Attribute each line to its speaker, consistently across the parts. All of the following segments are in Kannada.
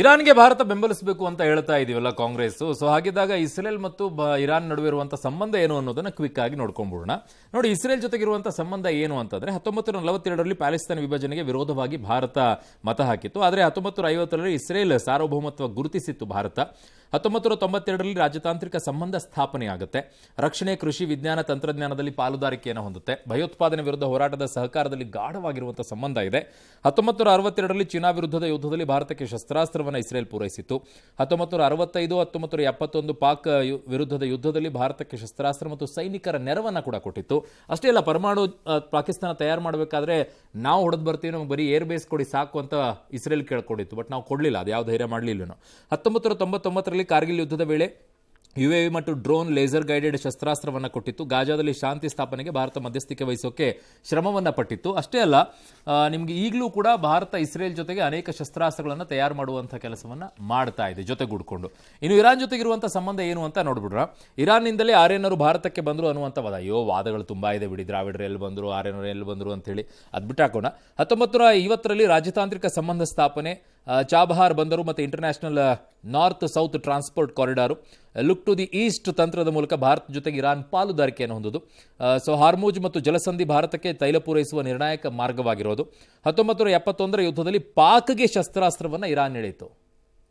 Speaker 1: ಇರಾನ್ಗೆ ಭಾರತ ಬೆಂಬಲಿಸಬೇಕು ಅಂತ ಹೇಳ್ತಾ ಇದೀವಲ್ಲ ಕಾಂಗ್ರೆಸ್. ಸೊ ಹಾಗಿದ್ದಾಗ ಇಸ್ರೇಲ್ ಮತ್ತು ಇರಾನ್ ನಡುವೆ ಇರುವಂತಹ ಸಂಬಂಧ ಏನು ಅನ್ನೋದನ್ನ ಕ್ವಿಕ್ ಆಗಿ ನೋಡ್ಕೊಂಡ್ಬಿಡೋಣ. ನೋಡಿ, ಇಸ್ರೇಲ್ ಜೊತೆಗಿರುವಂತಹ ಸಂಬಂಧ ಏನು ಅಂತಂದ್ರೆ 1942ರಲ್ಲಿ ಪ್ಯಾಲೆಸ್ತೈನ್ ವಿಭಜನೆಗೆ ವಿರೋಧವಾಗಿ ಭಾರತ ಮತ ಹಾಕಿತ್ತು. ಆದರೆ 1950ರಲ್ಲಿ ಇಸ್ರೇಲ್ ಸಾರ್ವಭೌಮತ್ವ ಗುರುತಿಸಿತ್ತು ಭಾರತ. 1992ರಲ್ಲಿ ರಾಜತಾಂತ್ರಿಕ ಸಂಬಂಧ ಸ್ಥಾಪನೆಯಾಗುತ್ತೆ. ರಕ್ಷಣೆ, ಕೃಷಿ, ವಿಜ್ಞಾನ, ತಂತ್ರಜ್ಞಾನದಲ್ಲಿ ಪಾಲುದಾರಿಕೆಯನ್ನು ಹೊಂದುತ್ತೆ. ಭಯೋತ್ಪಾದನೆ ವಿರುದ್ಧ ಹೋರಾಟದ ಸಹಕಾರದಲ್ಲಿ ಗಾಢವಾಗಿರುವಂತಹ ಸಂಬಂಧ ಇದೆ. 1962ರಲ್ಲಿ ಚೀನಾ ವಿರುದ್ಧದ ಯುದ್ಧದಲ್ಲಿ ಭಾರತಕ್ಕೆ ಶಸ್ತ್ರಾಸ್ತ್ರವನ್ನು ಇಸ್ರೇಲ್ ಪೂರೈಸಿತ್ತು. 1965, 1971 ಪಾಕ್ ವಿರುದ್ಧದ ಯುದ್ಧದಲ್ಲಿ ಭಾರತಕ್ಕೆ ಶಸ್ತ್ರಾಸ್ತ್ರ ಮತ್ತು ಸೈನಿಕರ ನೆರವನ್ನು ಕೂಡ ಕೊಟ್ಟಿತ್ತು. ಅಷ್ಟೇ ಅಲ್ಲ, ಪರಮಾಣು ಪಾಕಿಸ್ತಾನ ತಯಾರು ಮಾಡಬೇಕಾದ್ರೆ ನಾವು ಹೊಡೆದು ಬರ್ತೀವಿ, ನಮಗೆ ಬರೀ ಏರ್ ಬೇಸ್ ಕೊಡಿ ಸಾಕು ಅಂತ ಇಸ್ರೇಲ್ ಕೇಳ್ಕೊಂಡಿತ್ತು. ಬಟ್ ನಾವು ಕೊಡಲಿಲ್ಲ, ಅದು ಯಾವ ಧೈರ್ಯ ಮಾಡಲಿಲ್ಲ. 1999ರಲ್ಲಿ ಕಾರ್ಗಿಲ್ ಯುದ್ಧದ ವೇಳೆ UAV ಮತ್ತು ಡ್ರೋನ್, ಲೇಸರ್ ಗೈಡೆಡ್ ಶಸ್ತ್ರಾಸ್ತ್ರವನ್ನು ಕೊಟ್ಟಿತ್ತು. ಗಾಜಾದಲ್ಲಿ ಶಾಂತಿ ಸ್ಥಾಪನೆಗೆ ಭಾರತ ಮಧ್ಯಸ್ಥಿಕೆ ವಹಿಸೋಕೆ ಶ್ರಮವನ್ನು ಪಟ್ಟಿತ್ತು. ಅಷ್ಟೇ ಅಲ್ಲ, ನಿಮಗೆ ಈಗಲೂ ಕೂಡ ಭಾರತ ಇಸ್ರೇಲ್ ಜೊತೆಗೆ ಅನೇಕ ಶಸ್ತ್ರಾಸ್ತ್ರಗಳನ್ನು ತಯಾರು ಮಾಡುವಂಥ ಕೆಲಸವನ್ನು ಮಾಡ್ತಾ ಇದೆ ಜೊತೆಗೂಡಿಕೊಂಡು. ಇನ್ನು ಇರಾನ್ ಜೊತೆಗಿರುವಂಥ ಸಂಬಂಧ ಏನು ಅಂತ ನೋಡ್ಬಿಡ್ರ. ಇರಾನ್ನಿಂದಲೇ ಆರ್ಯನರು ಭಾರತಕ್ಕೆ ಬಂದರು ಅನ್ನುವಂಥ ವಾದ. ವಾದಗಳು ತುಂಬಾ ಇದೆ ಬಿಡಿ. ದ್ರಾವಿಡರು ಎಲ್ಲಿ ಬಂದರು, ಆರ್ಯನರು ಎಲ್ಲಿ ಬಂದರು ಅಂತೇಳಿ ಅದು ಬಿಟ್ಟಾಕೋಣ. 1950ರಲ್ಲಿ ರಾಜತಾಂತ್ರಿಕ ಸಂಬಂಧ ಸ್ಥಾಪನೆ, ಚಾಬಹಾರ್ ಬಂದರು ಮತ್ತು international north south transport corridor, look to the east ತಂತ್ರದ ಮೂಲಕ ಭಾರತ ಜೊತೆಗೆ ಇರಾನ್ ಪಾಲುದಾರಿಕೆಯನ್ನು ಹೊಂದುವುದು. ಸೊ ಹಾರ್ಮೂಜ್ ಮತ್ತು ಜಲಸಂಧಿ ಭಾರತಕ್ಕೆ ತೈಲ ಪೂರೈಸುವ ನಿರ್ಣಾಯಕ ಮಾರ್ಗವಾಗಿರೋದು. 1971ರ ಯುದ್ಧದಲ್ಲಿ ಪಾಕ್ಗೆ ಶಸ್ತ್ರಾಸ್ತ್ರವನ್ನು ಇರಾನ್ ನೀಡಿತು.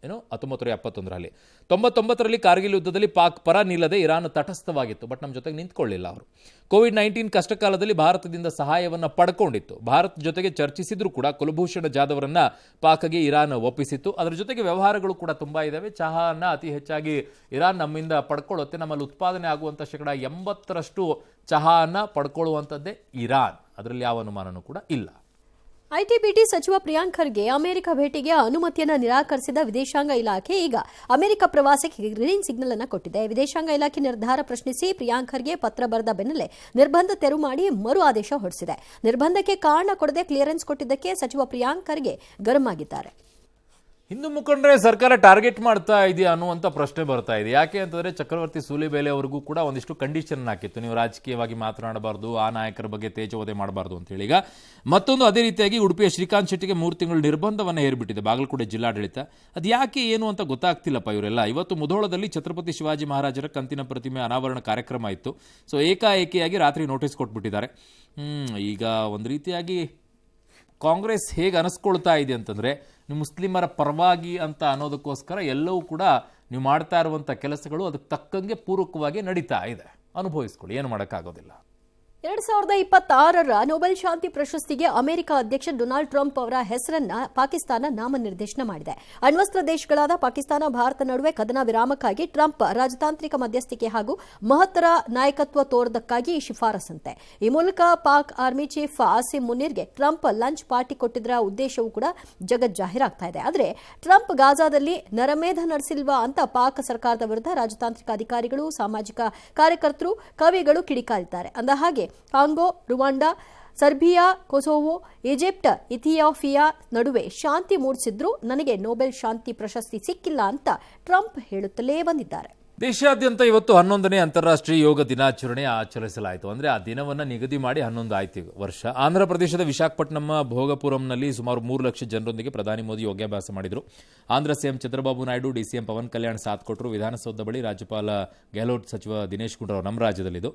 Speaker 1: 1971ರಲ್ಲಿ. 99ರಲ್ಲಿ ಕಾರ್ಗಿಲ್ ಯುದ್ಧದಲ್ಲಿ ಪಾಕ್ ಪರ ನಿಲ್ಲದೆ ಇರಾನ್ ತಟಸ್ಥವಾಗಿತ್ತು. ಬಟ್ ನಮ್ಮ ಜೊತೆಗೆ ನಿಂತ್ಕೊಳ್ಳಿಲ್ಲ ಅವರು. ಕೋವಿಡ್-19 ಕಷ್ಟಕಾಲದಲ್ಲಿ ಭಾರತದಿಂದ ಸಹಾಯವನ್ನು ಪಡ್ಕೊಂಡಿತ್ತು. ಭಾರತ ಜೊತೆಗೆ ಚರ್ಚಿಸಿದ್ರೂ ಕೂಡ ಕುಲಭೂಷಣ ಜಾಧವರನ್ನ ಪಾಕ್ಗೆ ಇರಾನ್ ಒಪ್ಪಿಸಿತ್ತು. ಅದರ ಜೊತೆಗೆ ವ್ಯವಹಾರಗಳು ಕೂಡ ತುಂಬಾ ಇದಾವೆ. ಚಹಾನ ಅತಿ ಹೆಚ್ಚಾಗಿ ಇರಾನ್ ನಮ್ಮಿಂದ ಪಡ್ಕೊಳ್ಳುತ್ತೆ. ನಮ್ಮಲ್ಲಿ ಉತ್ಪಾದನೆ ಆಗುವಂಥ 80% ಚಹಾನ ಪಡ್ಕೊಳ್ಳುವಂಥದ್ದೇ ಇರಾನ್. ಅದರಲ್ಲಿ ಯಾವ ಅನುಮಾನನೂ ಕೂಡ ಇಲ್ಲ.
Speaker 2: ಐಟಿ-ಬಿಟಿ ಸಚಿವ ಪ್ರಿಯಾಂಕ್ ಖರ್ಗೆ ಅಮೆರಿಕ ಭೇಟಿಗೆ ಅನುಮತಿಯನ್ನು ನಿರಾಕರಿಸಿದ ವಿದೇಶಾಂಗ ಇಲಾಖೆ ಈಗ ಅಮೆರಿಕ ಪ್ರವಾಸಕ್ಕೆ ಗ್ರೀನ್ ಸಿಗ್ನಲ್ ಅನ್ನು ಕೊಟ್ಟಿದೆ. ವಿದೇಶಾಂಗ ಇಲಾಖೆ ನಿರ್ಧಾರ ಪ್ರಶ್ನಿಸಿ ಪ್ರಿಯಾಂಕ್ ಖರ್ಗೆ ಪತ್ರ ಬರೆದ ಬೆನ್ನಲ್ಲೇ ನಿರ್ಬಂಧ ತೆರವು ಮಾಡಿ ಮರು ಆದೇಶ ಹೊರಡಿಸಿದೆ. ನಿರ್ಬಂಧಕ್ಕೆ ಕಾರಣ ಕೊಡದೆ ಕ್ಲಿಯರೆನ್ಸ್ ಕೊಟ್ಟಿದ್ದಕ್ಕೆ ಸಚಿವ ಪ್ರಿಯಾಂಕ್ ಖರ್ಗೆ ಗರಂ ಆಗಿದ್ದಾರೆ.
Speaker 1: ಹಿಂದೂ ಮುಖಂಡರೇ ಸರ್ಕಾರ ಟಾರ್ಗೆಟ್ ಮಾಡ್ತಾ ಇದೆಯಾ ಅನ್ನುವಂಥ ಪ್ರಶ್ನೆ ಬರ್ತಾ ಇದೆ. ಯಾಕೆ ಅಂತಂದ್ರೆ ಚಕ್ರವರ್ತಿ ಸೂಲಿಬೇಲೆ ಅವರಿಗೂ ಕೂಡ ಒಂದಿಷ್ಟು ಕಂಡೀಷನ್ ಹಾಕಿತ್ತು. ನೀವು ರಾಜಕೀಯವಾಗಿ ಮಾತನಾಡಬಾರ್ದು, ಆ ನಾಯಕರ ಬಗ್ಗೆ ತೇಜೋವಧೆ ಮಾಡಬಾರ್ದು ಅಂತೇಳಿ. ಈಗ ಮತ್ತೊಂದು ಅದೇ ರೀತಿಯಾಗಿ ಉಡುಪಿಯ ಶ್ರೀಕಾಂತ್ ಶೆಟ್ಟಿಗೆ 3 ತಿಂಗಳು ನಿರ್ಬಂಧವನ್ನು ಹೇರಿಬಿಟ್ಟಿದೆ ಬಾಗಲಕೋಟೆ ಜಿಲ್ಲಾಡಳಿತ. ಅದು ಯಾಕೆ ಏನು ಅಂತ ಗೊತ್ತಾಗ್ತಿಲ್ಲಪ್ಪ ಇವರೆಲ್ಲ. ಇವತ್ತು ಮುಧೋಳದಲ್ಲಿ ಛತ್ರಪತಿ ಶಿವಾಜಿ ಮಹಾರಾಜರ ಕಂತಿನ ಪ್ರತಿಮೆ ಅನಾವರಣ ಕಾರ್ಯಕ್ರಮ ಇತ್ತು. ಸೊ ಏಕಾಏಕಿಯಾಗಿ ರಾತ್ರಿ ನೋಟಿಸ್ ಕೊಟ್ಬಿಟ್ಟಿದ್ದಾರೆ. ಈಗ ಒಂದು ರೀತಿಯಾಗಿ ಕಾಂಗ್ರೆಸ್ ಹೇಗೆ ಅನಿಸ್ಕೊಳ್ತಾ ಇದೆ ಅಂತಂದರೆ, ನೀವು ಮುಸ್ಲಿಮರ ಪರವಾಗಿ ಅಂತ ಅನ್ನೋದಕ್ಕೋಸ್ಕರ ಎಲ್ಲವೂ ಕೂಡ ನೀವು ಮಾಡ್ತಾ ಇರುವಂಥ ಕೆಲಸಗಳು ಅದಕ್ಕೆ ತಕ್ಕಂಗೆ ಪೂರಕವಾಗಿ ನಡೀತಾ ಇದೆ. ಅನುಭವಿಸ್ಕೊಳ್ಳಿ, ಏನು ಮಾಡೋಕ್ಕಾಗೋದಿಲ್ಲ.
Speaker 2: 2026ರ ನೊಬೆಲ್ ಶಾಂತಿ ಪ್ರಶಸ್ತಿಗೆ ಅಮೆರಿಕ ಅಧ್ಯಕ್ಷ ಡೊನಾಲ್ಡ್ ಟ್ರಂಪ್ ಅವರ ಹೆಸರನ್ನ ಪಾಕಿಸ್ತಾನ ನಾಮನಿರ್ದೇಶನ ಮಾಡಿದೆ. ಅಣ್ವಸ್ತ್ರ ದೇಶಗಳಾದ ಪಾಕಿಸ್ತಾನ, ಭಾರತ ನಡುವೆ ಕದನ ವಿರಾಮಕ್ಕಾಗಿ ಟ್ರಂಪ್ ರಾಜತಾಂತ್ರಿಕ ಮಧ್ಯಸ್ಥಿಕೆ ಹಾಗೂ ಮಹತ್ತರ ನಾಯಕತ್ವ ತೋರದಕ್ಕಾಗಿ ಈ ಶಿಫಾರಸಂತೆ. ಈ ಮೂಲಕ ಪಾಕ್ ಆರ್ಮಿ ಚೀಫ್ ಆಸಿಮ್ ಮುನೀರ್ಗೆ ಟ್ರಂಪ್ ಲಂಚ್ ಪಾರ್ಟಿ ಕೊಟ್ಟಿದ್ದರ ಉದ್ದೇಶವೂ ಕೂಡ ಜಗಜ್ಜಾಹೀರಾಗ್ತಾ ಇದೆ. ಆದರೆ ಟ್ರಂಪ್ ಗಾಜಾದಲ್ಲಿ ನರಮೇಧ ನಡೆಸಿಲ್ವಾ ಅಂತ ಪಾಕ್ ಸರ್ಕಾರದ ವಿರುದ್ಧ ರಾಜತಾಂತ್ರಿಕ ಅಧಿಕಾರಿಗಳು, ಸಾಮಾಜಿಕ ಕಾರ್ಯಕರ್ತರು, ಕವಿಗಳು ಕಿಡಿಕಾರಿದ್ದಾರೆ. ಅಂದಹಾಗೆ Congo, Rwanda, Serbia, Kosovo, Egypt, Ethiopia ನಡುವೆ ಶಾಂತಿ ಮೂಡಿಸಿದ್ರೂ ನನಗೆ ನೊಬೆಲ್ ಶಾಂತಿ ಪ್ರಶಸ್ತಿ ಸಿಕ್ಕಿಲ್ಲ ಅಂತ ಟ್ರಂಪ್ ಹೇಳುತ್ತಲೇ ಬಂದಿದ್ದಾರೆ.
Speaker 1: ದೇಶಾದ್ಯಂತ ಇವತ್ತು 11ನೇ ಅಂತಾರಾಷ್ಟ್ರೀಯ ಯೋಗ ದಿನಾಚರಣೆ ಆಚರಿಸಲಾಯಿತು. ಅಂದರೆ ಆ ದಿನವನ್ನು ನಿಗದಿ ಮಾಡಿ 11 ಆಯ್ತು ವರ್ಷ. ಆಂಧ್ರ ಪ್ರದೇಶದ ವಿಶಾಖಪಟ್ಟಣಂ ಭೋಗಪುರಂನಲ್ಲಿ ಸುಮಾರು 3 ಲಕ್ಷ ಜನರೊಂದಿಗೆ ಪ್ರಧಾನಿ ಮೋದಿ ಯೋಗಾಭ್ಯಾಸ ಮಾಡಿದರು. ಆಂಧ್ರ ಸಿಎಂ ಚಂದ್ರಬಾಬು ನಾಯ್ಡು, ಡಿಸಿಎಂ ಪವನ್ ಕಲ್ಯಾಣ್ ಸಾಥ್ ಕೊಟ್ಟರು. ವಿಧಾನಸೌಧ ಬಳಿ ರಾಜ್ಯಪಾಲ ಗೆಹ್ಲೋಟ್, ಸಚಿವ ದಿನೇಶ್ ಗುಂಡೂರಾವ್ ನಮ್ಮ ರಾಜ್ಯದಲ್ಲಿದ್ದು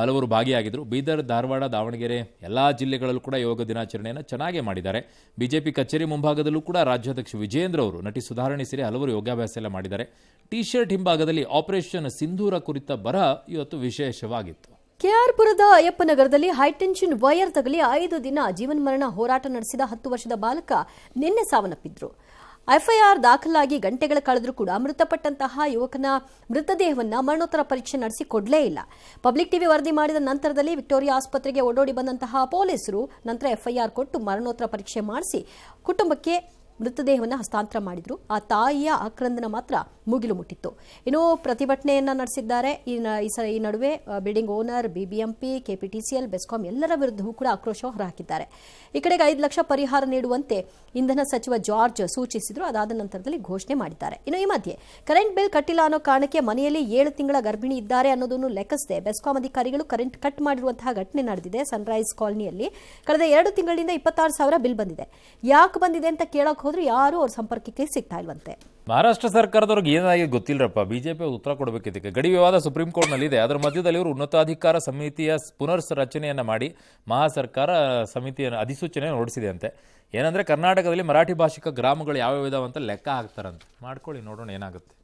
Speaker 1: ಹಲವರು ಭಾಗಿಯಾಗಿದ್ದರು. ಬೀದರ್, ಧಾರವಾಡ, ದಾವಣಗೆರೆ ಎಲ್ಲಾ ಜಿಲ್ಲೆಗಳಲ್ಲೂ ಕೂಡ ಯೋಗ ದಿನಾಚರಣೆಯನ್ನು ಚೆನ್ನಾಗೇ ಮಾಡಿದ್ದಾರೆ. ಬಿಜೆಪಿ ಕಚೇರಿ ಮುಂಭಾಗದಲ್ಲೂ ಕೂಡ ರಾಜ್ಯಾಧ್ಯಕ್ಷ ವಿಜೇಂದ್ರ ಅವರು, ನಟಿ ಸುಧಾರಣೆ ಸೇರಿ ಹಲವರು ಯೋಗಾಭ್ಯಾಸ ಎಲ್ಲ ಮಾಡಿದ್ದಾರೆ. ಟಿ ಶರ್ಟ್ ಹಿಂಭಾಗದಲ್ಲಿ ಆಪರೇಷನ್ ಸಿಂಧೂರ ಕುರಿತ ಬರಹ ಇವತ್ತು ವಿಶೇಷವಾಗಿತ್ತು.
Speaker 2: ಕೆಆರ್ಪುರದ ಅಯ್ಯಪ್ಪನಗರದಲ್ಲಿ ಹೈಟೆನ್ಷನ್ ವೈರ್ ತಗಲಿ 5 ದಿನ ಜೀವನ್ಮರಣ ಹೋರಾಟ ನಡೆಸಿದ 10 ವರ್ಷದ ಬಾಲಕ ನಿನ್ನೆ ಸಾವನ್ನಪ್ಪಿದ್ರು. ಎಫ್ಐಆರ್ ದಾಖಲಾಗಿ ಗಂಟೆಗಳ ಕಳೆದರೂ ಕೂಡ ಮೃತಪಟ್ಟಂತಹ ಯುವಕನ ಮೃತದೇಹವನ್ನು ಮರಣೋತ್ತರ ಪರೀಕ್ಷೆ ನಡೆಸಿ ಕೊಡಲೇ ಇಲ್ಲ. ಪಬ್ಲಿಕ್ ಟಿವಿ ವರದಿ ಮಾಡಿದ ನಂತರದಲ್ಲಿ ವಿಕ್ಟೋರಿಯಾ ಆಸ್ಪತ್ರೆಗೆ ಓಡೋಡಿ ಬಂದಂತಹ ಪೊಲೀಸರು ನಂತರ ಎಫ್ಐಆರ್ ಕೊಟ್ಟು ಮರಣೋತ್ತರ ಪರೀಕ್ಷೆ ಮಾಡಿಸಿ ಕುಟುಂಬಕ್ಕೆ ಮೃತದೇಹವನ್ನು ಹಸ್ತಾಂತರ ಮಾಡಿದ್ರು. ಆ ತಾಯಿಯ ಆಕ್ರಂದನ ಮಾತ್ರ ಮುಗಿಲು ಮುಟ್ಟಿತ್ತು. ಇನ್ನು ಪ್ರತಿಭಟನೆಯನ್ನ ನಡೆಸಿದ್ದಾರೆ. ಈ ನಡುವೆ building owner, BBMP, KPTCL, BESCOM ಎಲ್ಲರ ವಿರುದ್ಧವೂ ಕೂಡ ಆಕ್ರೋಶ ಹೊರಹಾಕಿದ್ದಾರೆ. ಈ ಕಡೆಗೆ 5 ಲಕ್ಷ ಪರಿಹಾರ ನೀಡುವಂತೆ ಇಂಧನ ಸಚಿವ ಜಾರ್ಜ್ ಸೂಚಿಸಿದ್ರು. ಅದಾದ ನಂತರದಲ್ಲಿ ಘೋಷಣೆ ಮಾಡಿದ್ದಾರೆ. ಇನ್ನು ಈ ಮಧ್ಯೆ ಕರೆಂಟ್ ಬಿಲ್ ಕಟ್ಟಿಲ್ಲ ಅನ್ನೋ ಕಾರಣಕ್ಕೆ ಮನೆಯಲ್ಲಿ 7 ತಿಂಗಳ ಗರ್ಭಿಣಿ ಇದ್ದಾರೆ ಅನ್ನೋದನ್ನು ಲೆಕ್ಕಿಸದೆ ಬೆಸ್ಕಾಂ ಅಧಿಕಾರಿಗಳು ಕರೆಂಟ್ ಕಟ್ ಮಾಡಿರುವಂತಹ ಘಟನೆ ನಡೆದಿದೆ. ಸನ್ರೈಸ್ ಕಾಲನಿಯಲ್ಲಿ ಕಳೆದ 2 ತಿಂಗಳಿಂದ 26,000 ಬಿಲ್ ಬಂದಿದೆ. ಯಾಕೆ ಬಂದಿದೆ ಅಂತ ಕೇಳಕ್ ಹೋದ್ರೆ ಯಾರು ಅವ್ರ ಸಂಪರ್ಕಕ್ಕೆ ಸಿಗ್ತಾ ಇಲ್ವಂತೆ.
Speaker 1: ಮಹಾರಾಷ್ಟ್ರ ಸರ್ಕಾರದವ್ರಿಗೆ ಏನಾಗಿದೆ ಗೊತ್ತಿಲ್ಲರಪ್ಪ. ಬಿಜೆಪಿ ಉತ್ತರ ಕೊಡಬೇಕು ಇದಕ್ಕೆ. ಗಡಿ ವಿವಾದ ಸುಪ್ರೀಂ ಕೋರ್ಟ್ನಲ್ಲಿ ಇದೆ. ಅದರ ಮಧ್ಯದಲ್ಲಿ ಇವರು ಉನ್ನತಾಧಿಕಾರ ಸಮಿತಿಯ ಪುನರ್ ರಚನೆಯನ್ನ ಮಾಡಿ ಮಹಾ ಸರ್ಕಾರ ಸಮಿತಿಯ ಅಧಿಸೂಚನೆ ಹೊರಡಿಸಿದೆ ಅಂತೆ. ಏನಂದ್ರೆ ಕರ್ನಾಟಕದಲ್ಲಿ ಮರಾಠಿ ಭಾಷಿಕ ಗ್ರಾಮಗಳು ಯಾವ್ಯಾವ ಇದಾವಂತ ಲೆಕ್ಕ ಹಾಕ್ತಾರಂತೆ. ಮಾಡ್ಕೊಳ್ಳಿ, ನೋಡೋಣ ಏನಾಗುತ್ತೆ.